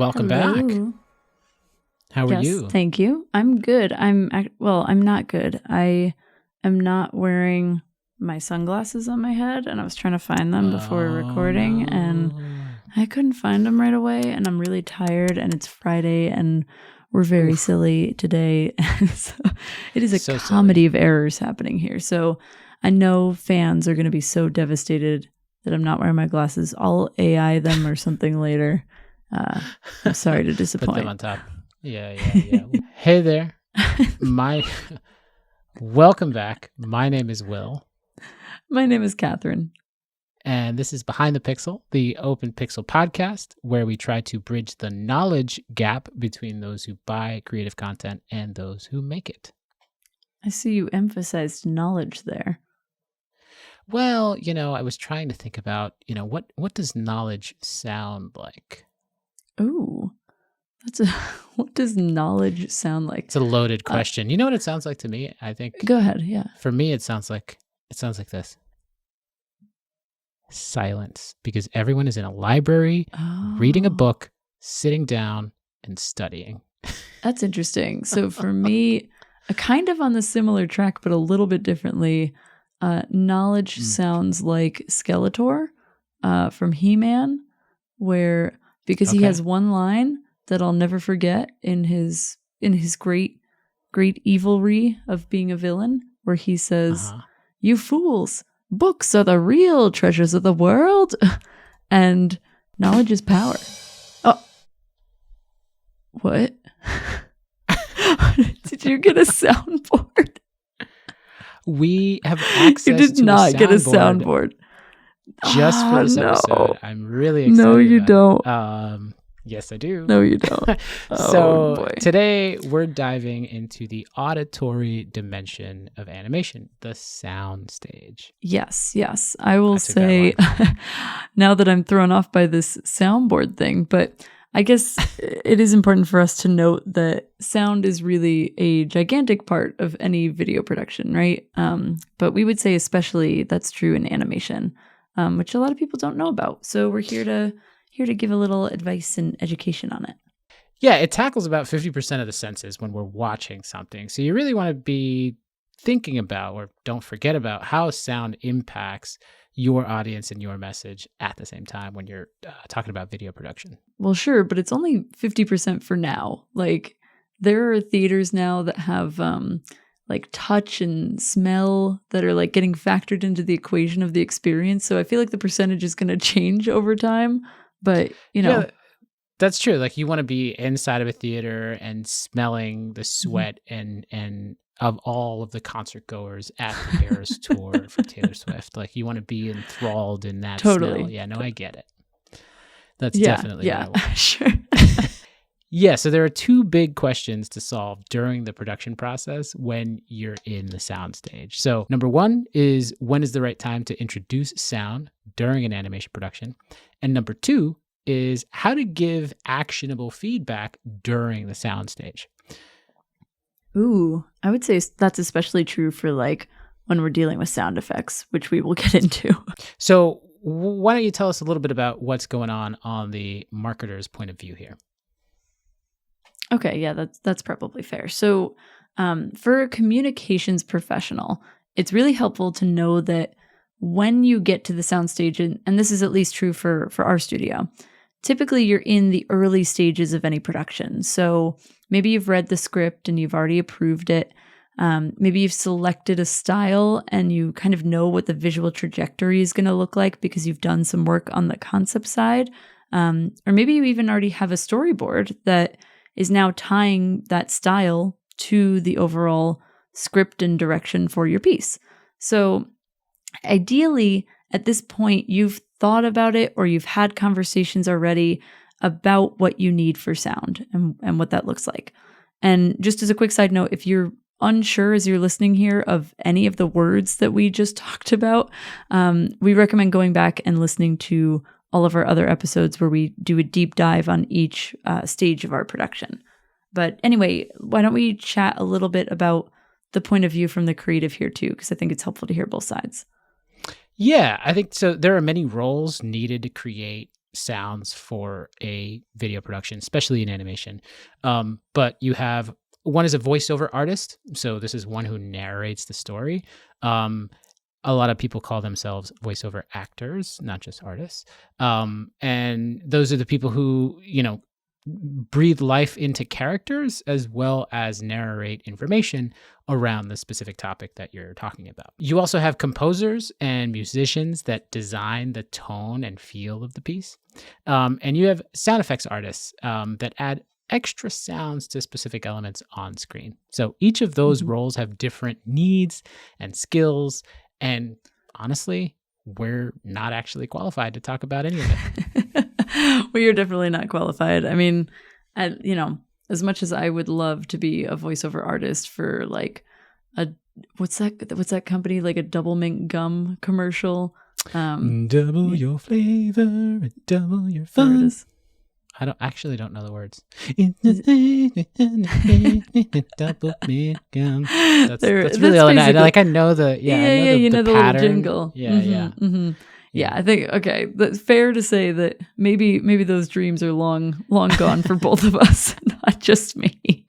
Welcome back. How are Yes, you? thank you. I'm good. I'm not good. I am not wearing my sunglasses on my head, and I was trying to find them before recording, and I couldn't find them right away, and I'm really tired, and it's Friday, and we're very silly today. So it is a comedy of errors happening here. So I know fans are going to be so devastated that I'm not wearing my glasses. I'll AI them or something later. I'm sorry to disappoint. Put them on top. Yeah. Hey there. Welcome back. My name is Will. My name is Kathryn. And this is Behind the Pixel, the Open Pixel podcast, where we try to bridge the knowledge gap between those who buy creative content and those who make it. I see you emphasized knowledge there. Well, I was trying to think about, what does knowledge sound like? Ooh, what does knowledge sound like? It's a loaded question. You know what it sounds like to me? I think. Go ahead. Yeah. For me, it sounds like this. Silence, because everyone is in a library, reading a book, sitting down, and studying. That's interesting. So for me, kind of on the similar track, but a little bit differently, knowledge sounds like Skeletor from He-Man, where because he has one line that I'll never forget in his great evilry of being a villain, where he says, "You fools! Books are the real treasures of the world, and knowledge is power." Oh, what? Did you get a soundboard? We have access. You did not get a soundboard. Just for this episode. I'm really excited. No, you don't. Yes, I do. No, you don't. So today we're diving into the auditory dimension of animation, the sound stage. Yes. I will say, now that I'm thrown off by this soundboard thing, but I guess it is important for us to note that sound is really a gigantic part of any video production, right? But we would say especially that's true in animation, which a lot of people don't know about. So we're here to give a little advice and education on it. Yeah, it tackles about 50% of the senses when we're watching something. So you really want to be thinking about, or don't forget about, how sound impacts your audience and your message at the same time when you're talking about video production. Well, sure, but it's only 50% for now. Like, there are theaters now that have like touch and smell that are like getting factored into the equation of the experience. So I feel like the percentage is going to change over time. But, Yeah, that's true. Like, you want to be inside of a theater and smelling the sweat and of all of the concert goers at the Eras tour for Taylor Swift. Like, you want to be enthralled in that smell. Yeah, no, I get it. That's definitely what I want. Sure. Yeah, so there are two big questions to solve during the production process when you're in the sound stage. So number one is, when is the right time to introduce sound during an animation production? And number two is how to give actionable feedback during the sound stage. Ooh, I would say that's especially true for like when we're dealing with sound effects, which we will get into. So why don't you tell us a little bit about what's going on the marketer's point of view here? Okay, yeah, that's probably fair. So for a communications professional, it's really helpful to know that when you get to the soundstage, and this is at least true for our studio, typically you're in the early stages of any production. So maybe you've read the script and you've already approved it. Maybe you've selected a style and you kind of know what the visual trajectory is going to look like because you've done some work on the concept side. Or maybe you even already have a storyboard that is now tying that style to the overall script and direction for your piece. So ideally, at this point, you've thought about it or you've had conversations already about what you need for sound and what that looks like. And just as a quick side note, if you're unsure as you're listening here of any of the words that we just talked about, we recommend going back and listening to all of our other episodes where we do a deep dive on each stage of our production. But anyway, why don't we chat a little bit about the point of view from the creative here too, because I think it's helpful to hear both sides. Yeah, I think so. There are many roles needed to create sounds for a video production, especially in animation. But you have one is a voiceover artist. So this is one who narrates the story. A lot of people call themselves voiceover actors, not just artists. And those are the people who, breathe life into characters as well as narrate information around the specific topic that you're talking about. You also have composers and musicians that design the tone and feel of the piece. And you have sound effects artists that add extra sounds to specific elements on screen. So each of those roles have different needs and skills. And honestly, we're not actually qualified to talk about any of it. Well, you're definitely not qualified. I mean, as much as I would love to be a voiceover artist for like what's that company, like a Double Mint gum commercial? Double your flavor and double your fun. I don't know the words. Double mint gum. That's really all I know. Like I know the the little pattern. jingle. Yeah, I think that's fair to say that maybe those dreams are long gone for both of us, not just me.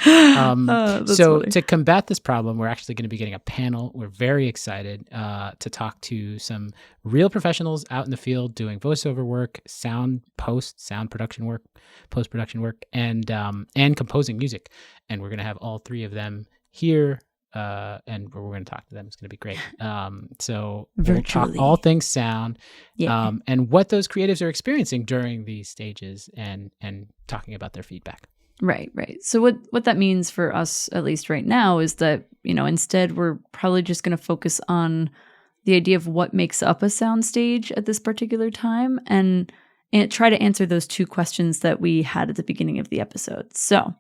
So funny. To combat this problem, we're actually going to be getting a panel. We're very excited to talk to some real professionals out in the field doing voiceover work, sound production work, post-production work, and composing music. And we're going to have all three of them here. And we're going to talk to them. It's going to be great. So we'll talk all things sound, and what those creatives are experiencing during these stages, and talking about their feedback. Right. So what that means for us, at least right now, is that instead we're probably just going to focus on the idea of what makes up a sound stage at this particular time, and try to answer those two questions that we had at the beginning of the episode. So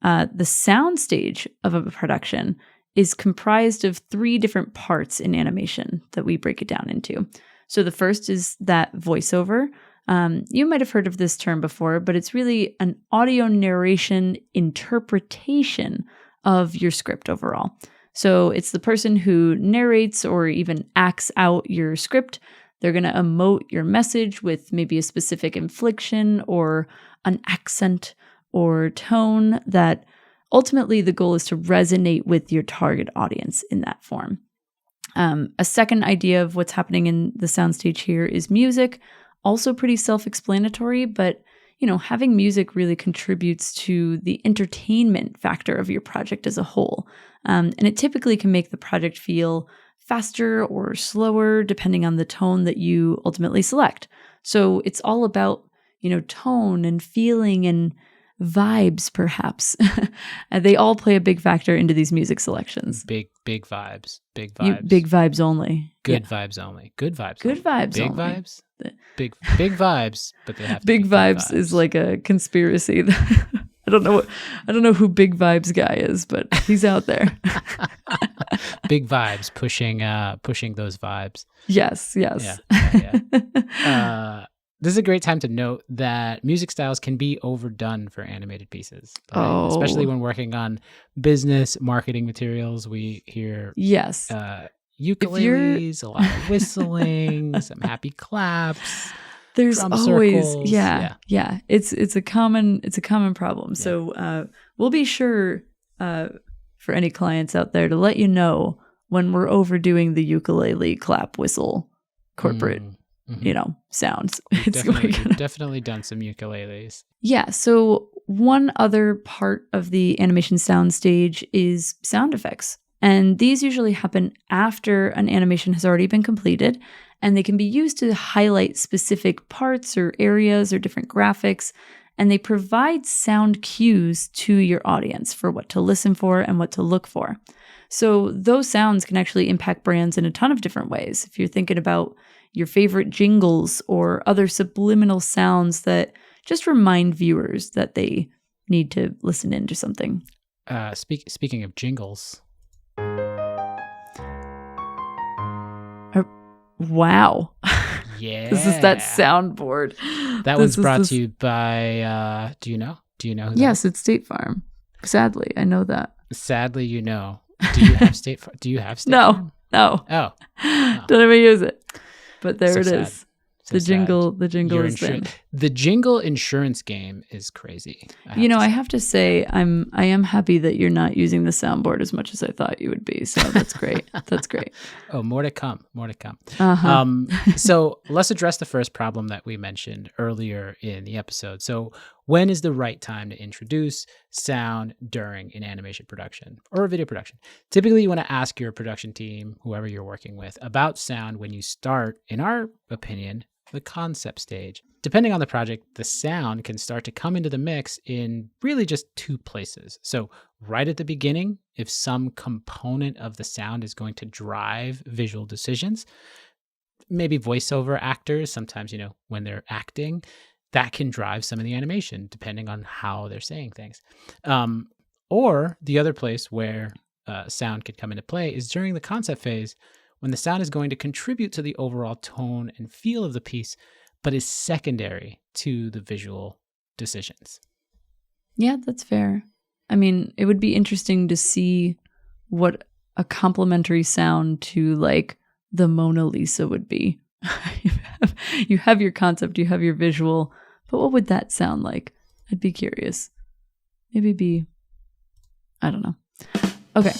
the sound stage of a production is comprised of three different parts in animation that we break it down into. So the first is that voiceover. You might have heard of this term before, but it's really an audio narration interpretation of your script overall. So it's the person who narrates or even acts out your script. They're going to emote your message with maybe a specific inflection or an accent or tone that ultimately the goal is to resonate with your target audience in that form. A second idea of what's happening in the soundstage here is music. Also pretty self-explanatory, but having music really contributes to the entertainment factor of your project as a whole. And it typically can make the project feel faster or slower depending on the tone that you ultimately select. So it's all about, tone and feeling and vibes, perhaps. They all play a big factor into these music selections. Big vibes. Big vibes only. Good vibes only. Good vibes. Good vibes. Big only. Vibes. Big vibes, but they have to big be vibes is like a conspiracy. I don't know who Big Vibes guy is, but he's out there. Big vibes pushing those vibes. Yes. Yeah. This is a great time to note that music styles can be overdone for animated pieces. Right? Especially when working on business marketing materials. We hear ukuleles, a lot of whistling, some happy claps. There's always circles. It's a common problem. Yeah. So we'll be sure for any clients out there to let you know when we're overdoing the ukulele clap whistle corporate sounds. We've definitely done some ukuleles. Yeah. So one other part of the animation sound stage is sound effects. And these usually happen after an animation has already been completed, and they can be used to highlight specific parts or areas or different graphics, and they provide sound cues to your audience for what to listen for and what to look for. So those sounds can actually impact brands in a ton of different ways. If you're thinking about your favorite jingles or other subliminal sounds that just remind viewers that they need to listen into something. Speaking of jingles. Wow. Yeah. This is that soundboard. That one's brought to you by, do you know who Yes, it's State Farm. Sadly, I know that. Sadly, Do you have State Farm? No. Oh. Don't ever use it. But there it is. The jingle is thin. The jingle insurance game is crazy. I have to say I am happy that you're not using the soundboard as much as I thought you would be. So that's great. That's great. Oh, more to come. More to come. Uh-huh. So let's address the first problem that we mentioned earlier in the episode. So when is the right time to introduce sound during an animation production or a video production? Typically, you want to ask your production team, whoever you're working with, about sound when you start, in our opinion, the concept stage. Depending on the project, the sound can start to come into the mix in really just two places. So right at the beginning, if some component of the sound is going to drive visual decisions, maybe voiceover actors, sometimes, when they're acting, that can drive some of the animation depending on how they're saying things. Or the other place where sound could come into play is during the concept phase, when the sound is going to contribute to the overall tone and feel of the piece, but is secondary to the visual decisions. Yeah, that's fair. I mean, it would be interesting to see what a complementary sound to like the Mona Lisa would be. You have your concept, you have your visual, but what would that sound like? I'd be curious. Maybe I don't know. Okay.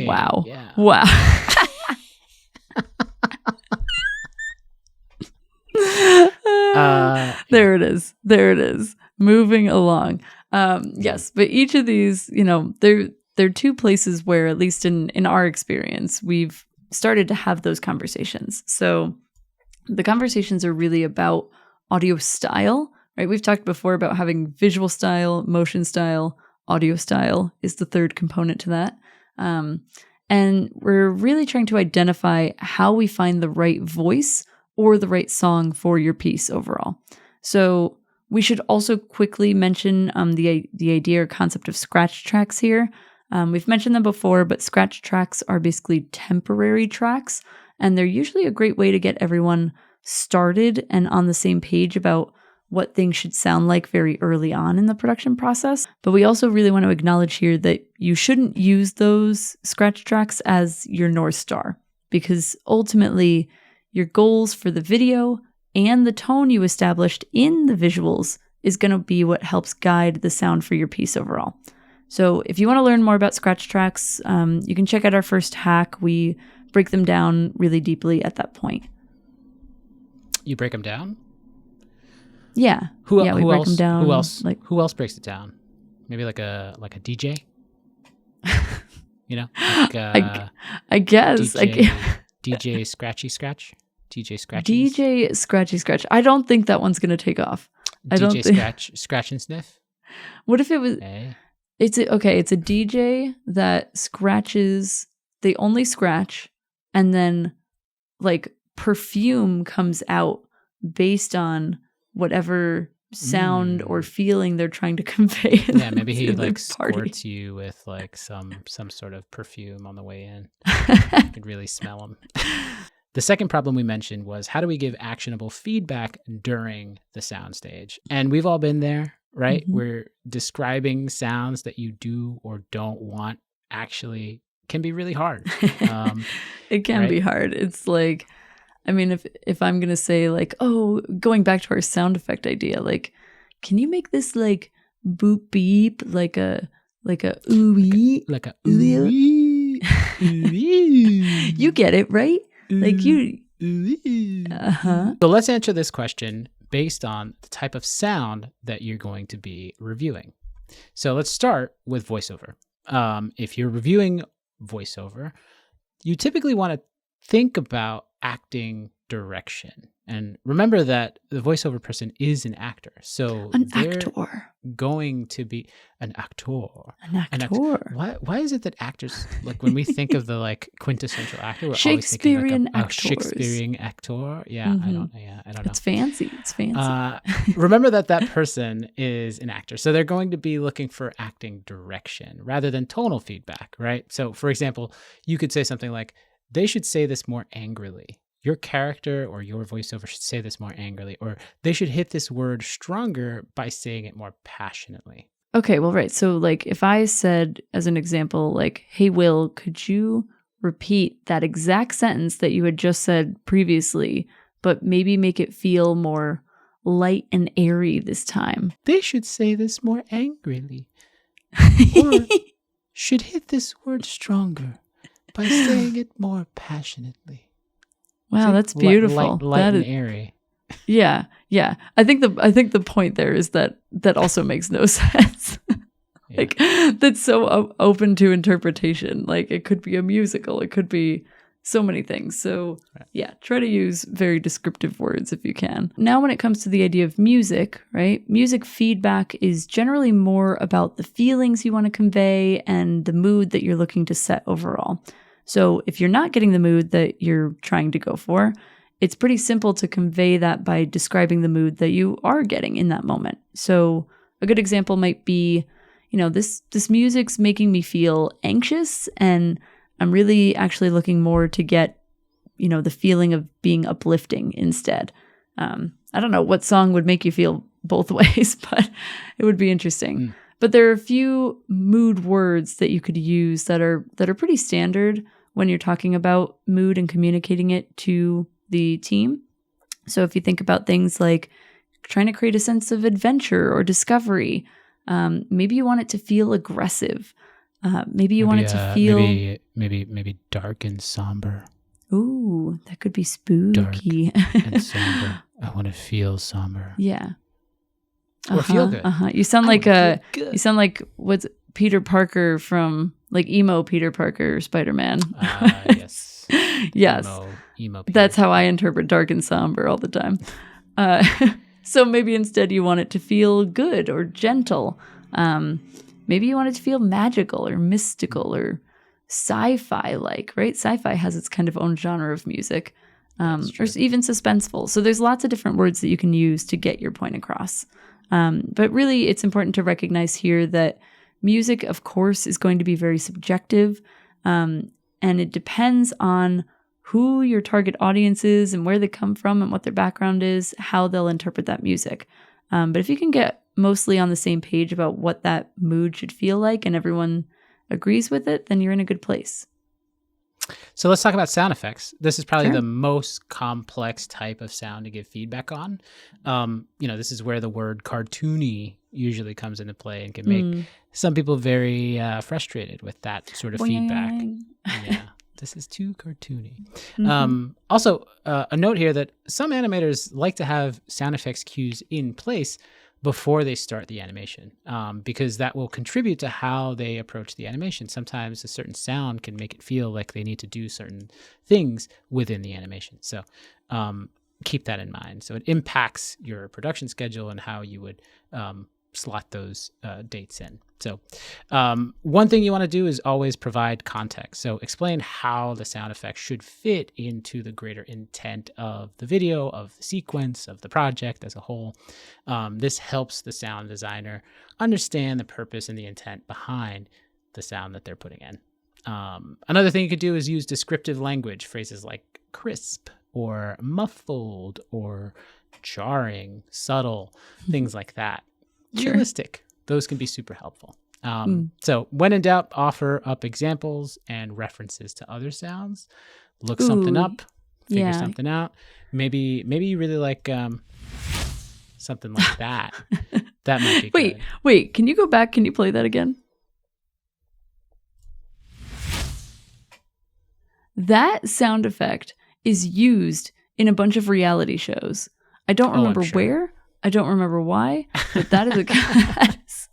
Wow. Yeah. Wow. There it is. Moving along. Yes, but each of these, they're two places where, at least in our experience, we've started to have those conversations. So the conversations are really about audio style, right? We've talked before about having visual style, motion style, audio style is the third component to that. And we're really trying to identify how we find the right voice or the right song for your piece overall. So we should also quickly mention the idea or concept of scratch tracks here. We've mentioned them before, but scratch tracks are basically temporary tracks, and they're usually a great way to get everyone started and on the same page about what things should sound like very early on in the production process. But we also really want to acknowledge here that you shouldn't use those scratch tracks as your North Star, because ultimately your goals for the video and the tone you established in the visuals is going to be what helps guide the sound for your piece overall. So if you want to learn more about scratch tracks, you can check out our first hack. We break them down really deeply at that point. You break them down? Yeah. Who break them down. Who else breaks it down? Maybe like a DJ? I guess. DJ Scratchy Scratch? DJ Scratchy? DJ Scratchy Scratch. I don't think that one's going to take off. Scratch and Sniff? What if it was... Hey. It's a DJ that scratches, they only scratch, and then like perfume comes out based on whatever sound or feeling they're trying to convey. Yeah, maybe he like squirts you with like some sort of perfume on the way in. You could really smell them. The second problem we mentioned was, how do we give actionable feedback during the sound stage? And we've all been there, right? Mm-hmm. We're describing sounds that you do or don't want actually can be really hard. It can be hard. It's like, I mean, if I'm going to say like, oh, going back to our sound effect idea, like, can you make this like boop beep, like a ooh-wee? Like a ooh-wee. Ooh-wee. You get it, right? Like you. Uh-huh. So let's answer this question based on the type of sound that you're going to be reviewing. So let's start with voiceover. If you're reviewing voiceover, you typically want to think about acting direction. And remember that the voiceover person is an actor. So they're going to be an actor. Why is it that actors, like when we think of the like quintessential actor, we're always thinking like a Shakespearean actor? Yeah, mm-hmm. I don't know. It's fancy. Remember that person is an actor. So they're going to be looking for acting direction rather than tonal feedback, right? So for example, you could say something like, they should say this more angrily. Your character or your voiceover should say this more angrily, or they should hit this word stronger by saying it more passionately. Okay, well, right. So like if I said as an example, like, hey, Will, could you repeat that exact sentence that you had just said previously, but maybe make it feel more light and airy this time. They should say this more angrily. Or should hit this word stronger by saying it more passionately. Wow, that's beautiful. Light and airy. Yeah. I think the point there is that also makes no sense. Like, that's so open to interpretation. Like, it could be a musical, it could be so many things. So yeah, try to use very descriptive words if you can. Now, when it comes to the idea of music, right? Music feedback is generally more about the feelings you want to convey and the mood that you're looking to set overall. So if you're not getting the mood that you're trying to go for, it's pretty simple to convey that by describing the mood that you are getting in that moment. So a good example might be, this music's making me feel anxious, and I'm really actually looking more to get, the feeling of being uplifting instead. I don't know what song would make you feel both ways, but it would be interesting. But there are a few mood words that you could use that are pretty standard when you're talking about mood and communicating it to the team. So if you think about things like trying to create a sense of adventure or discovery, maybe you want it to feel aggressive. Maybe you want it to feel maybe dark and somber. Ooh, that could be spooky. Dark and somber. I want to feel somber. Yeah. Or feel good. You sound like what's Peter Parker from like emo Peter Parker Spider-Man. Yes. Yes. Emo Peter. That's how I interpret dark and somber all the time. So maybe instead you want it to feel good or gentle. Maybe you want it to feel magical or mystical or sci-fi like, right? Sci-fi has its kind of own genre of music, or even suspenseful. So there's lots of different words that you can use to get your point across. But really, it's important to recognize here that music, of course, is going to be very subjective, and it depends on who your target audience is and where they come from and what their background is, how they'll interpret that music. But if you can get mostly on the same page about what that mood should feel like and everyone agrees with it, then you're in a good place. So let's talk about sound effects. This is probably the most complex type of sound to give feedback on. This is where the word cartoony usually comes into play and can make some people very frustrated with that sort of feedback. Yeah, this is too cartoony. Also, a note here that some animators like to have sound effects cues in place before they start the animation, because that will contribute to how they approach the animation. Sometimes a certain sound can make it feel like they need to do certain things within the animation. So keep that in mind. So it impacts your production schedule and how you would slot those dates in. So one thing you want to do is always provide context. So explain how the sound effect should fit into the greater intent of the video, of the sequence, of the project as a whole. This helps the sound designer understand the purpose and the intent behind the sound that they're putting in. Another thing you could do is use descriptive language, phrases like crisp or muffled or jarring, subtle, things like that. Realistic. Those can be super helpful. So when in doubt, offer up examples and references to other sounds. Look something up, figure something out. Maybe you really like something like that. That might be good. Wait, can you go back? Can you play that again? That sound effect is used in a bunch of reality shows. I don't remember where. I don't remember why, but that is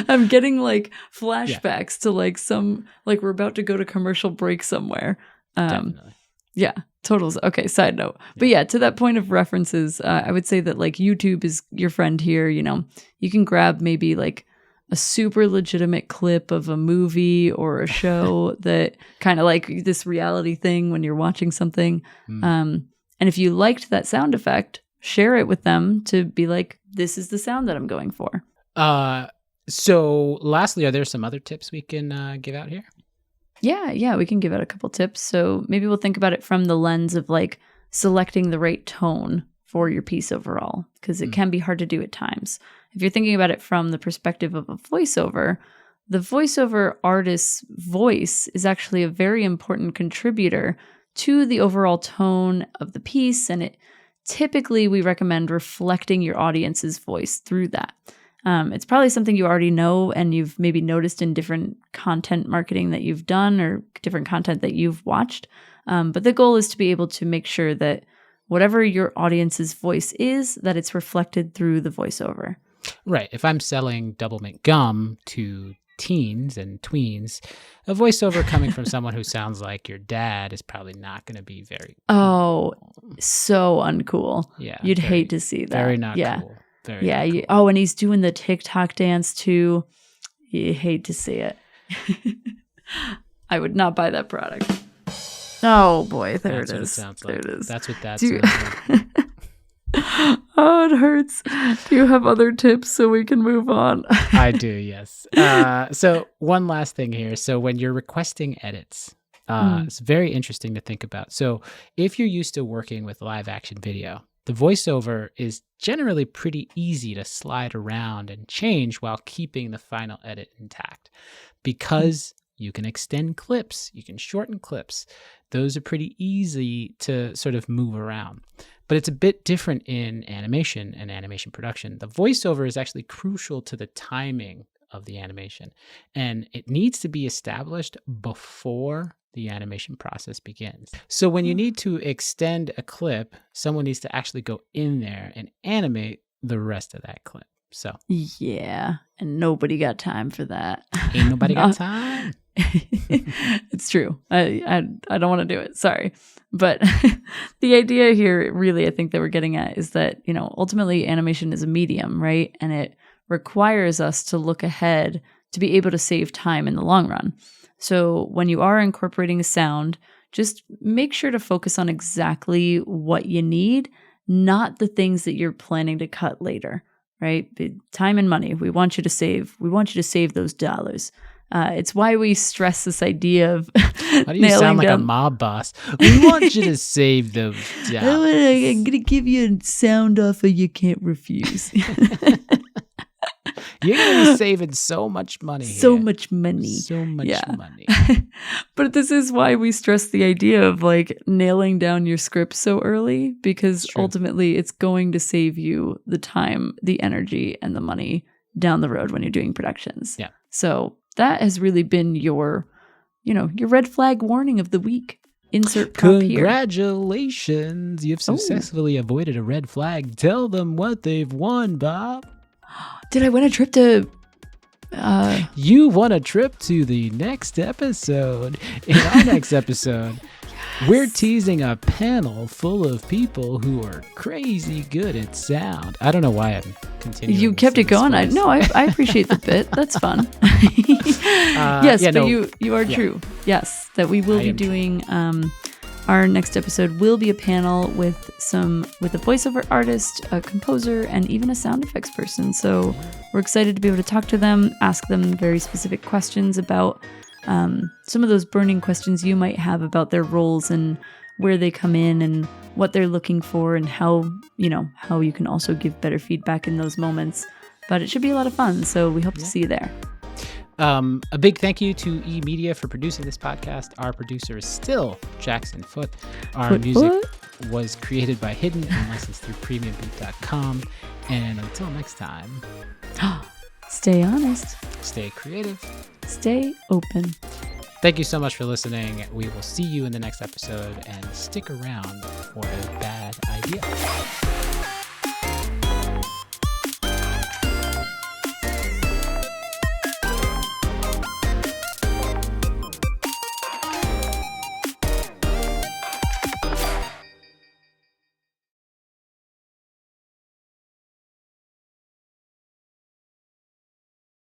I'm getting like flashbacks to like we're about to go to commercial break somewhere. Definitely. Yeah, totals. Okay, side note. But yeah, to that point of references, I would say that like YouTube is your friend here. You can grab maybe like a super legitimate clip of a movie or a show that kind of like this reality thing when you're watching something. And if you liked that sound effect, share it with them to be like, this is the sound that I'm going for. So lastly, are there some other tips we can give out here? Yeah, we can give out a couple tips. So maybe we'll think about it from the lens of like selecting the right tone for your piece overall, because it can be hard to do at times. If you're thinking about it from the perspective of a voiceover, the voiceover artist's voice is actually a very important contributor to the overall tone of the piece, and it typically we recommend reflecting your audience's voice through that. It's probably something you already know and you've maybe noticed in different content marketing that you've done or different content that you've watched. But the goal is to be able to make sure that whatever your audience's voice is, that it's reflected through the voiceover. Right. If I'm selling double mint gum to teens and tweens, a voiceover coming from someone who sounds like your dad is probably not going to be very cool. Oh, so uncool. Yeah. You'd hate to see that. Very not yeah. cool. Very not cool. Oh, and he's doing the TikTok dance too. You hate to see it. I would not buy that product. Oh boy, there That's it what is. it sounds there like. it is. That's what that Do you- sounds like. Oh, it hurts. Do you have other tips so we can move on? I do, yes. So one last thing here. So when you're requesting edits, it's very interesting to think about. So if you're used to working with live action video, the voiceover is generally pretty easy to slide around and change while keeping the final edit intact because you can extend clips, you can shorten clips. Those are pretty easy to sort of move around. But it's a bit different in animation and animation production. The voiceover is actually crucial to the timing of the animation, and it needs to be established before the animation process begins. So when you need to extend a clip, someone needs to actually go in there and animate the rest of that clip. So yeah, and nobody got time for that. Ain't nobody got time. It's true. I don't want to do it. Sorry. But the idea here really I think that we're getting at is that, ultimately animation is a medium, right? And it requires us to look ahead to be able to save time in the long run. So when you are incorporating a sound, just make sure to focus on exactly what you need, not the things that you're planning to cut later, right? Time and money. We want you to save those dollars. It's why we stress this idea of Why do you sound like a mob boss? We want you to save those dollars. I'm going to give you a sound offer you can't refuse. You're going to be saving so much money here. So much money. So much money. But this is why we stress the idea of nailing down your script so early, because ultimately it's going to save you the time, the energy, and the money down the road when you're doing productions. Yeah. So that has really been your red flag warning of the week. Insert prop here. Congratulations. You've successfully avoided a red flag. Tell them what they've won, Bob. Did I win a trip to... You won a trip to the next episode. In our next episode, we're teasing a panel full of people who are crazy good at sound. I don't know why I'm continuing. You kept it going. I appreciate the bit. That's fun. You are true. Yes, that we will be doing... our next episode will be a panel with a voiceover artist, a composer, and even a sound effects person. So we're excited to be able to talk to them, ask them very specific questions about some of those burning questions you might have about their roles and where they come in and what they're looking for and how you can also give better feedback in those moments. But it should be a lot of fun. So we hope to see you there. A big thank you to EMedia for producing this podcast. Our producer is still Jackson Foote. Our music was created by Hidden and licensed through premiumbeat.com. And until next time, stay honest, stay creative, stay open. Thank you so much for listening. We will see you in the next episode, and stick around for a bad idea.